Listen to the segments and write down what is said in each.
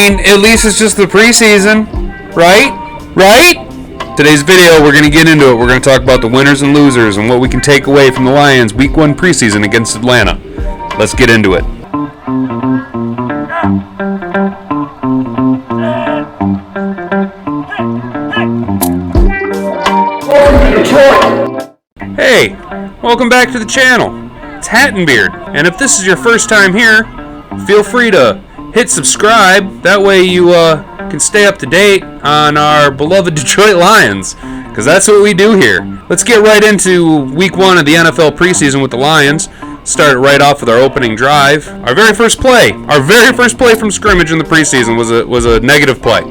mean, at least it's just the preseason, right? Right? Today's video, we're going to get into it. We're going to talk about the winners and losers and what we can take away from the Lions Week 1 preseason against Atlanta. Let's get into it. Hey, welcome back to the channel. It's Hat and Beard, and if this is your first time here, feel free to hit subscribe. That way you can stay up to date on our beloved Detroit Lions, because that's what we do here. Let's get right into Week 1 of the NFL preseason with the Lions. Start right off with our opening drive. Our very first play from scrimmage in the preseason was a negative play.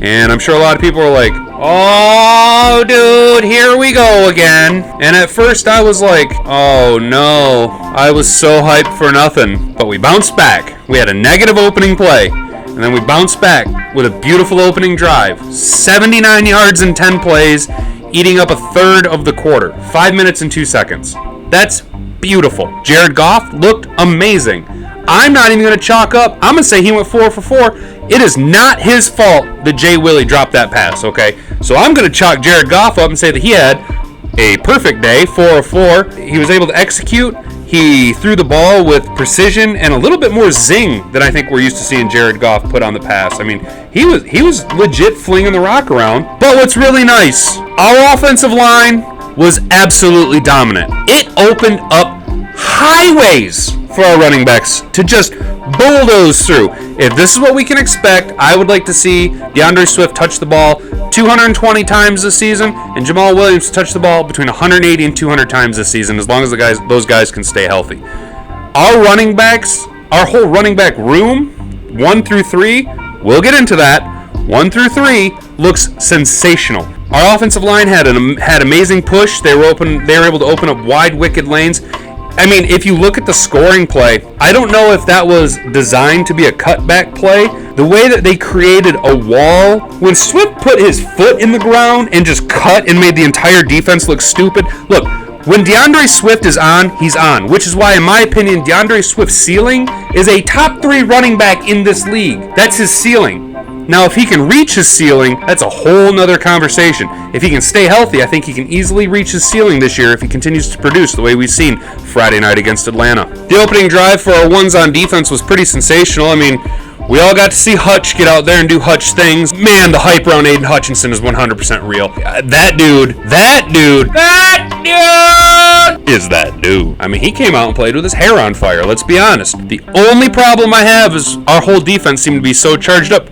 And I'm sure a lot of people are like, oh, dude, here we go again. And at first I was like, oh, no. I was so hyped for nothing. But we bounced back. We had a negative opening play. And then we bounced back with a beautiful opening drive. 79 yards in 10 plays, eating up a third of the quarter. 5 minutes and 2 seconds. That's beautiful. Jared Goff looked amazing. I'm not even going to chalk up. I'm going to say he went 4 for 4. It is not his fault that Jay Willie dropped that pass, okay? So I'm going to chalk Jared Goff up and say that he had a perfect day, 4 of 4. He was able to execute. He threw the ball with precision and a little bit more zing than I think we're used to seeing Jared Goff put on the pass. I mean, he was legit flinging the rock around. But what's really nice, our offensive line was absolutely dominant. It opened up highways for our running backs to just bulldoze through. If this is what we can expect, I would like to see DeAndre Swift touch the ball 220 times this season and Jamal Williams touch the ball between 180 and 200 times this season, as long as those guys can stay healthy. Our running backs, our whole running back room, 1 through 3, we'll get into that. 1 through 3 looks sensational. Our offensive line had amazing push. They were able to open up wide, wicked lanes. I mean, if you look at the scoring play, I don't know if that was designed to be a cutback play. The way that they created a wall, when Swift put his foot in the ground and just cut and made the entire defense look stupid. Look, when DeAndre Swift is on, he's on, which is why, in my opinion, DeAndre Swift's ceiling is a top 3 running back in this league. That's his ceiling. Now, if he can reach his ceiling, that's a whole nother conversation. If he can stay healthy, I think he can easily reach his ceiling this year if he continues to produce the way we've seen Friday night against Atlanta. The opening drive for our ones on defense was pretty sensational. I mean, we all got to see Hutch get out there and do Hutch things. Man, the hype around Aiden Hutchinson is 100% real. That dude is that dude. I mean, he came out and played with his hair on fire, let's be honest. The only problem I have is our whole defense seemed to be so charged up.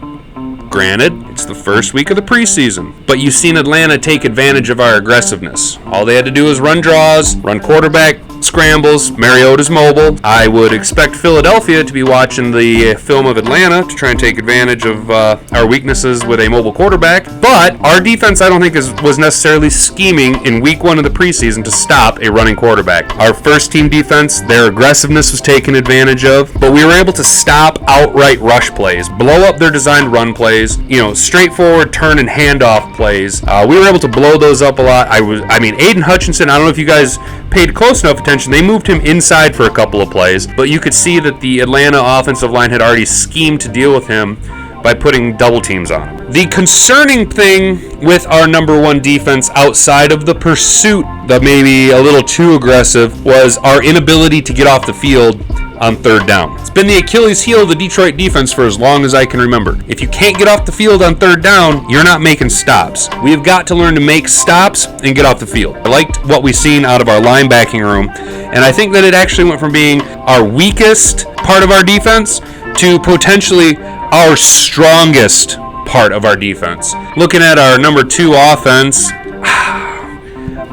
Granted, it's the first week of the preseason, but you've seen Atlanta take advantage of our aggressiveness. All they had to do was run draws, run quarterback scrambles. Mariota's mobile. I would expect Philadelphia to be watching the film of Atlanta to try and take advantage of our weaknesses with a mobile quarterback. But our defense, I don't think, was necessarily scheming in week 1 of the preseason to stop a running quarterback. Our first team defense, their aggressiveness was taken advantage of, but we were able to stop outright rush plays, blow up their designed run plays, straightforward turn and handoff plays. We were able to blow those up a lot. Aiden Hutchinson, I don't know if you guys paid close enough attention. They moved him inside for a couple of plays, but you could see that the Atlanta offensive line had already schemed to deal with him by putting double teams on him. The concerning thing with our number 1 defense outside of the pursuit that maybe a little too aggressive was our inability to get off the field on third down. It's been the Achilles heel of the Detroit defense for as long as I can remember. If you can't get off the field on third down, you're not making stops. We have got to learn to make stops and get off the field. I liked what we've seen out of our linebacking room, and I think that it actually went from being our weakest part of our defense to potentially our strongest part of our defense. Looking at our number 2 offense,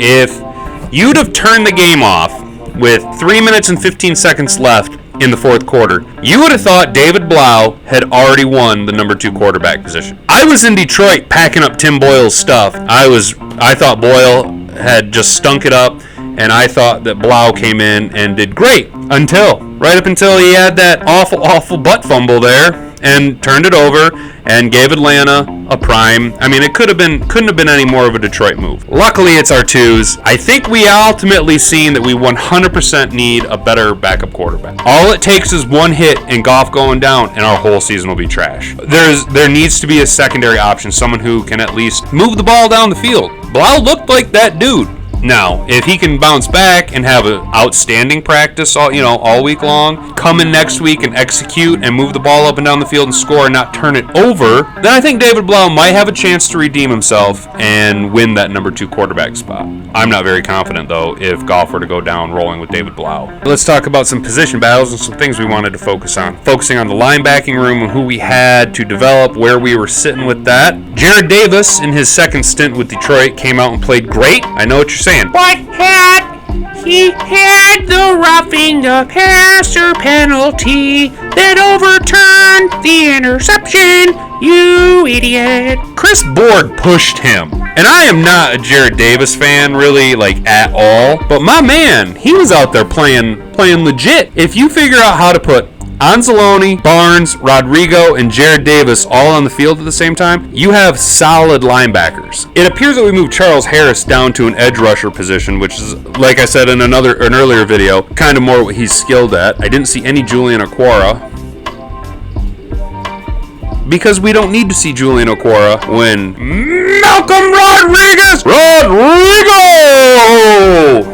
if you'd have turned the game off with 3 minutes and 15 seconds left in the fourth quarter, you would have thought David Blau had already won the number 2 quarterback position. I was in Detroit packing up Tim Boyle's stuff. I thought Boyle had just stunk it up, and I thought that Blau came in and did great right up until he had that awful butt fumble there, and turned it over and gave Atlanta a prime. I mean, couldn't have been any more of a Detroit move. Luckily, it's our twos. I think we ultimately seen that we 100% need a better backup quarterback. All it takes is one hit and Goff going down, and our whole season will be trash. There needs to be a secondary option, someone who can at least move the ball down the field. Blau looked like that dude. Now, if he can bounce back and have an outstanding practice all week long, come in next week and execute and move the ball up and down the field and score and not turn it over, then I think David Blau might have a chance to redeem himself and win that number 2 quarterback spot. I'm not very confident, though, if Goff were to go down rolling with David Blau. Let's talk about some position battles and some things we wanted to focus on. Focusing on the linebacking room and who we had to develop, where we were sitting with that. Jared Davis, in his second stint with Detroit, came out and played great. I know what you're saying. But he had the roughing the passer penalty that overturned the interception, you idiot. Chris Board pushed him. And I am not a Jared Davis fan, really, at all. But my man, he was out there playing legit. If you figure out how to put Anzalone, Barnes, Rodrigo, and Jared Davis all on the field at the same time, you have solid linebackers. It appears that we moved Charles Harris down to an edge rusher position, which is, like I said in an earlier video, kind of more what he's skilled at. I didn't see any Julian Okwara, because we don't need to see Julian Okwara when Malcolm Rodrigo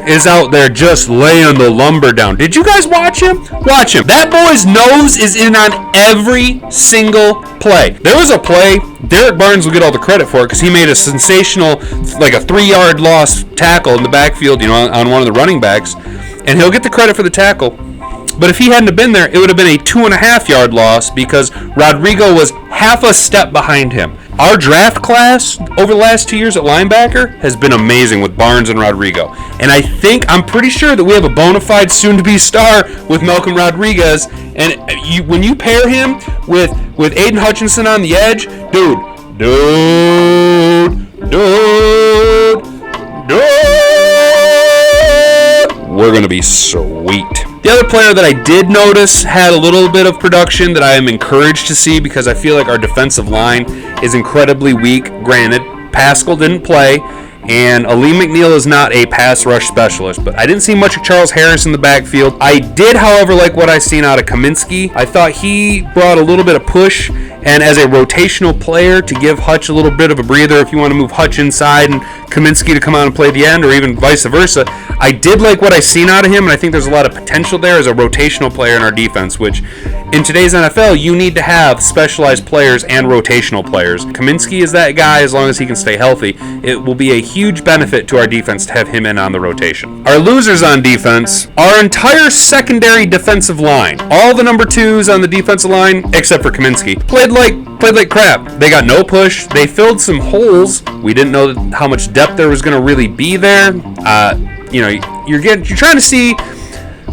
is out there just laying the lumber down. Did you guys watch him? Watch him. That boy's nose is in on every single play. There was a play, Derek Barnes will get all the credit for it because he made a sensational, a 3-yard loss tackle in the backfield, on one of the running backs, and he'll get the credit for the tackle. But if he hadn't have been there, it would have been a 2.5-yard loss because Rodrigo was half a step behind him. Our draft class over the last 2 years at linebacker has been amazing with Barnes and Rodrigo. And I'm pretty sure that we have a bona fide soon-to-be star with Malcolm Rodriguez. And when you pair him with Aiden Hutchinson on the edge, dude, we're going to be sweet. The other player that I did notice had a little bit of production that I am encouraged to see because I feel like our defensive line is incredibly weak. Granted, Pascal didn't play, and Aleem McNeil is not a pass rush specialist, but I didn't see much of Charles Harris in the backfield. I did, however, like what I seen out of Kaminsky. I thought he brought a little bit of push, and as a rotational player to give Hutch a little bit of a breather if you want to move Hutch inside and Kaminsky to come out and play the end, or even vice versa. I did like what I seen out of him, and I think there's a lot of potential there as a rotational player in our defense, which in today's NFL, you need to have specialized players and rotational players. Kaminsky is that guy as long as he can stay healthy. It will be a huge benefit to our defense to have him in on the rotation. Our losers on defense, our entire secondary defensive line, all the number 2s on the defensive line, except for Kaminsky, played like crap. They got no push. They filled some holes. We didn't know how much depth there was going to really be there. You're trying to see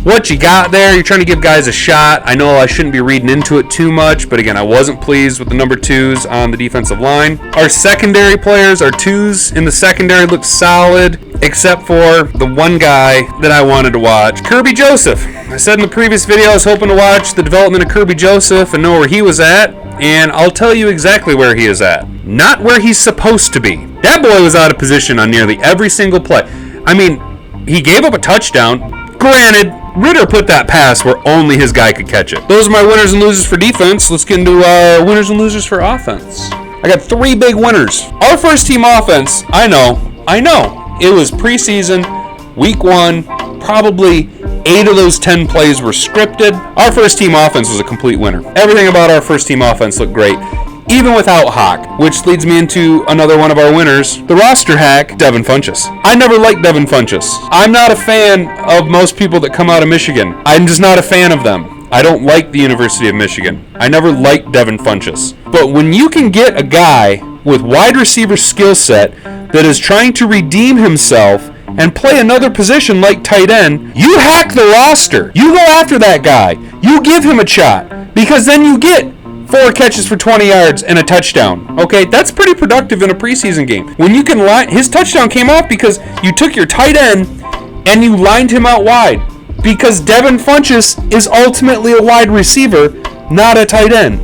what you got there. You're trying to give guys a shot. I know I shouldn't be reading into it too much, but again, I wasn't pleased with the number 2s on the defensive line. Our secondary players, our 2s in the secondary looked solid, except for the one guy that I wanted to watch, Kirby Joseph. I said in the previous video I was hoping to watch the development of Kirby Joseph and know where he was at, and I'll tell you exactly where he is at. Not where he's supposed to be. That boy was out of position on nearly every single play. I mean, he gave up a touchdown. Granted, Ritter put that pass where only his guy could catch it. Those are my winners and losers for defense. Let's get into our winners and losers for offense. I got 3 big winners. Our first team offense, I know. It was preseason, week 1, probably 8 of those 10 plays were scripted. Our first team offense was a complete winner. Everything about our first team offense looked great, even without Hawk, which leads me into another one of our winners, the roster hack, Devin Funchess. I never liked Devin Funchess. I'm not a fan of most people that come out of Michigan. I'm just not a fan of them. I don't like the University of Michigan. I never liked Devin Funchess. But when you can get a guy with wide receiver skill set that is trying to redeem himself and play another position like tight end, you hack the roster. You go after that guy. You give him a shot, because then you get 4 catches for 20 yards and a touchdown. Okay, that's pretty productive in a preseason game. When you can line, his touchdown came off because you took your tight end and you lined him out wide. Because Devin Funchess is ultimately a wide receiver, not a tight end.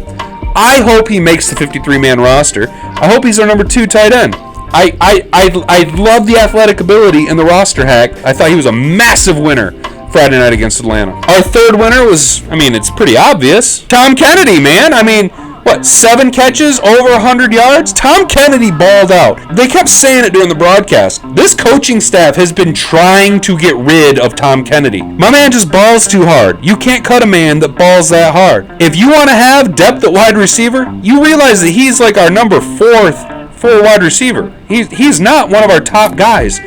I hope he makes the 53-man roster. I hope he's our number 2 tight end. I love the athletic ability and the roster hack. I thought he was a massive winner Friday night against Atlanta. Our third winner was, it's pretty obvious. Tom Kennedy, man. 7 catches, over 100 yards? Tom Kennedy balled out. They kept saying it during the broadcast. This coaching staff has been trying to get rid of Tom Kennedy. My man just balls too hard. You can't cut a man that balls that hard. If you want to have depth at wide receiver, you realize that he's like our number 4 wide receiver. He's not one of our top guys.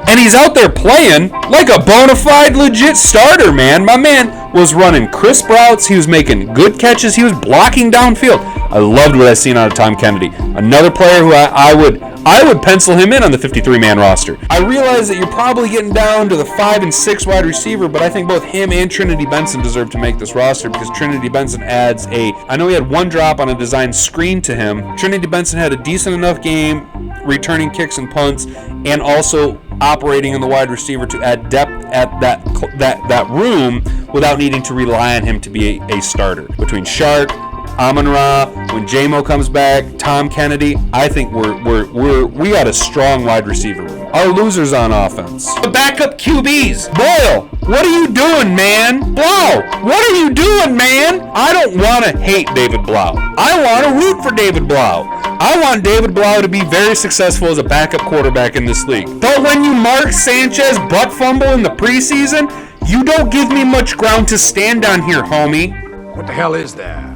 And he's out there playing like a bona fide legit starter, man. My man was running crisp routes. He was making good catches. He was blocking downfield. I loved what I seen out of Tom Kennedy. Another player who I would pencil him in on the 53-man roster. I realize that you're probably getting down to the 5 and 6 wide receiver, but I think both him and Trinity Benson deserve to make this roster because Trinity Benson adds I know he had 1 drop on a design screen to him. Trinity Benson had a decent enough game returning kicks and punts and also operating in the wide receiver to add depth at that room without needing to rely on him to be a starter. Between Shark, Amon-Ra, when J-Mo comes back, Tom Kennedy, I think we got a strong wide receiver room. Our losers on offense. The backup QBs. Boyle, what are you doing, man? Blau, what are you doing, man? I don't want to hate David Blau. I want to root for David Blau. I want David Blau to be very successful as a backup quarterback in this league. But when you mark Sanchez butt fumble in the preseason, you don't give me much ground to stand on here, homie. What the hell is that?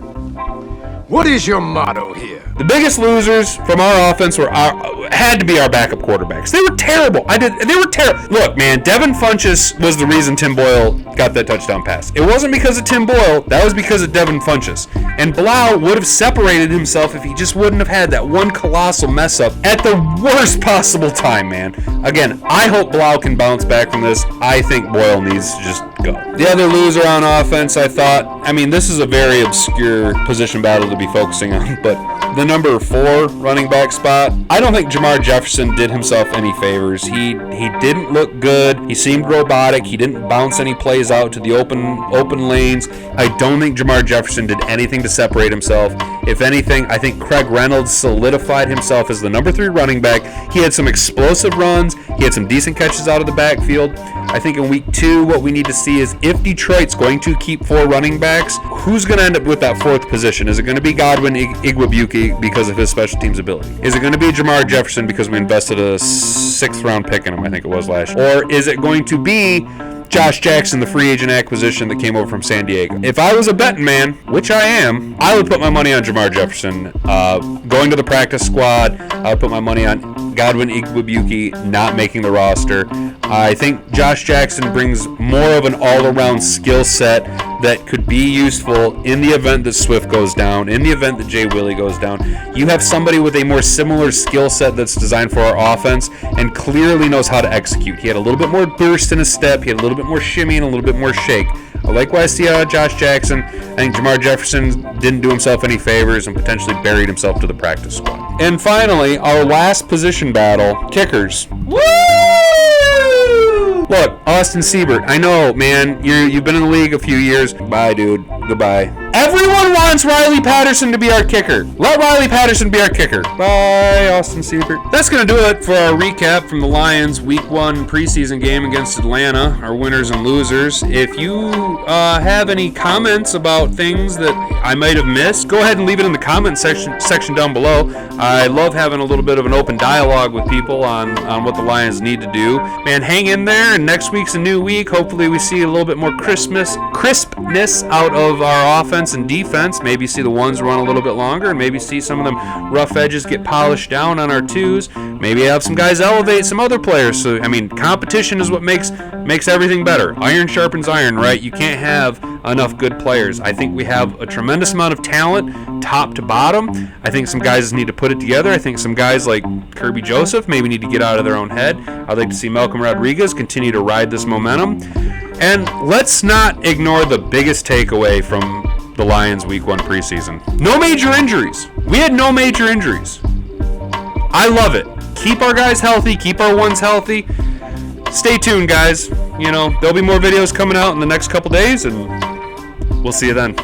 What is your motto here? The biggest losers from our offense had to be our backup quarterbacks. They were terrible. They were terrible. Look, man, Devin Funchess was the reason Tim Boyle got that touchdown pass. It wasn't because of Tim Boyle. That was because of Devin Funchess. And Blau would have separated himself if he just wouldn't have had that one colossal mess up at the worst possible time, man. Again, I hope Blau can bounce back from this. I think Boyle needs to just go. The other loser on offense, I thought, this is a very obscure position battle to be focusing on, but the number 4 running back spot, I don't think Jamar Jefferson did himself any favors. He didn't look good. He seemed robotic. He didn't bounce any plays out to the open lanes. I don't think Jamar Jefferson did anything to separate himself. If anything, I think Craig Reynolds solidified himself as the number 3 running back. He had some explosive runs. He had some decent catches out of the backfield. I think in week 2, what we need to see is if Detroit's going to keep 4 running backs, who's going to end up with that 4th position? Is it going to be Godwin Igwebuike because of his special teams ability? Is it going to be Jamar Jefferson because we invested a 6th round pick in him, I think it was last year? Or is it going to be Josh Jackson, the free agent acquisition that came over from San Diego? If I was a betting man, which I am, I would put my money on Jamar Jefferson going to the practice squad. I would put my money on Godwin Igwebuike not making the roster. I think Josh Jackson brings more of an all-around skill set that could be useful in the event that Swift goes down, in the event that Jay Willie goes down. You have somebody with a more similar skill set that's designed for our offense and clearly knows how to execute. He had a little bit more burst in his step. He had a little bit more shimmy and a little bit more shake. I like what I see out of Josh Jackson. I think Jamar Jefferson didn't do himself any favors and potentially buried himself to the practice squad. And finally, our last position battle, kickers. Woo! Look, Austin Siebert, I know, man, you've been in the league a few years. Bye, dude. Goodbye. Everyone wants Riley Patterson to be our kicker. Let Riley Patterson be our kicker. Bye, Austin Siebert. That's going to do it for our recap from the Lions Week 1 preseason game against Atlanta, our winners and losers. If you have any comments about things that I might have missed, go ahead and leave it in the comment section down below. I love having a little bit of an open dialogue with people on what the Lions need to do. Man, hang in there, and next week's a new week. Hopefully we see a little bit more crispness out of our offense and defense. Maybe see the ones run a little bit longer, and maybe see some of them rough edges get polished down on our twos. Maybe have some guys elevate some other players. So, competition is what makes everything better. Iron sharpens iron, right? You can't have enough good players. I think we have a tremendous amount of talent, top to bottom. I think some guys need to put it together. I think some guys like Kirby Joseph maybe need to get out of their own head. I'd like to see Malcolm Rodriguez continue to ride this momentum. And let's not ignore the biggest takeaway from the Lions Week 1 preseason. No major injuries. We had no major injuries. I love it. Keep our guys healthy. Keep our ones healthy. Stay tuned, guys. There'll be more videos coming out in the next couple days, and we'll see you then.